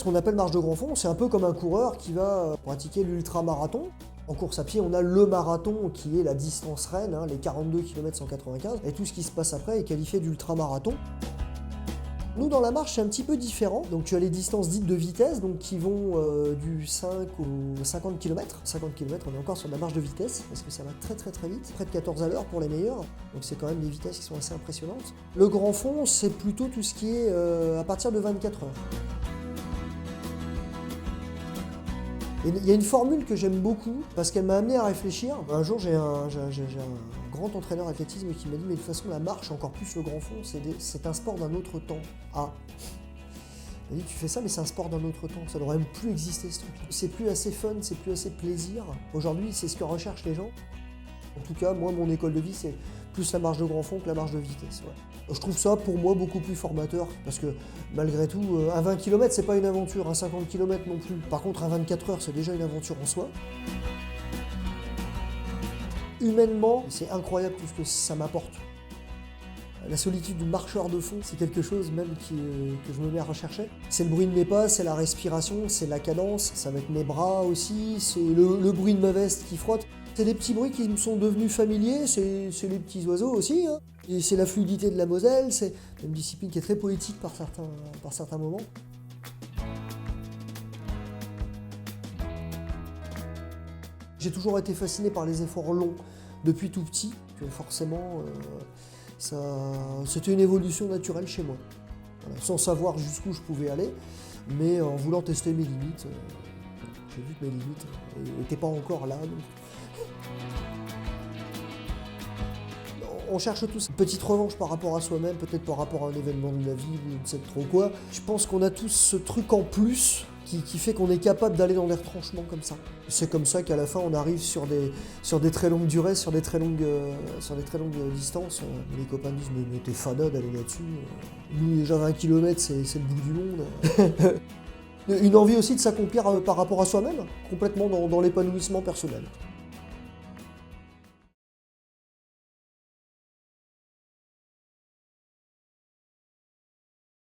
Ce qu'on appelle marche de grand fond, c'est un peu comme un coureur qui va pratiquer l'ultra-marathon. En course à pied, on a le marathon qui est la distance reine, les 42 km 195, et tout ce qui se passe après est qualifié d'ultra-marathon. Nous, dans la marche, c'est un petit peu différent. Donc, tu as les distances dites de vitesse, donc qui vont du 5 au 50 km. 50 km, on est encore sur de la marche de vitesse, parce que ça va très très très vite. Près de 14 à l'heure pour les meilleurs. Donc, c'est quand même des vitesses qui sont assez impressionnantes. Le grand fond, c'est plutôt tout ce qui est à partir de 24 heures. Et il y a une formule que j'aime beaucoup, parce qu'elle m'a amené à réfléchir. Un jour, j'ai un grand entraîneur d'athlétisme qui m'a dit « Mais de toute façon, la marche, encore plus le grand fond, c'est un sport d'un autre temps. » Ah. Il m'a dit « Tu fais ça, mais c'est un sport d'un autre temps. Ça n'aurait même plus existé, ce truc. C'est plus assez fun, c'est plus assez plaisir. Aujourd'hui, c'est ce que recherchent les gens. En tout cas, moi, mon école de vie, c'est plus la marche de grand fond que la marche de vitesse. Ouais. Je trouve ça, pour moi, beaucoup plus formateur, parce que, malgré tout, un 20 km, c'est pas une aventure, un 50 km non plus. Par contre, un 24 heures, c'est déjà une aventure en soi. Humainement, c'est incroyable tout ce que ça m'apporte. La solitude du marcheur de fond, c'est quelque chose même que je me mets à rechercher. C'est le bruit de mes pas, c'est la respiration, c'est la cadence, ça va être mes bras aussi, c'est le bruit de ma veste qui frotte. C'est des petits bruits qui me sont devenus familiers, c'est les petits oiseaux aussi. Et c'est la fluidité de la Moselle, c'est une discipline qui est très poétique par certains moments. J'ai toujours été fasciné par les efforts longs depuis tout petit, que forcément c'était une évolution naturelle chez moi. Voilà, sans savoir jusqu'où je pouvais aller, mais en voulant tester mes limites, j'ai vu que mes limites n'étaient pas encore là. Donc. On cherche tous une petite revanche par rapport à soi-même, peut-être par rapport à un événement de la vie, ou je ne sais trop quoi. Je pense qu'on a tous ce truc en plus qui fait qu'on est capable d'aller dans des retranchements comme ça. C'est comme ça qu'à la fin on arrive sur des très longues durées, sur des très longues distances. Les copains disent mais t'es fada d'aller là-dessus. Nous déjà 20 km c'est le bout du monde. Une envie aussi de s'accomplir par rapport à soi-même, complètement dans l'épanouissement personnel.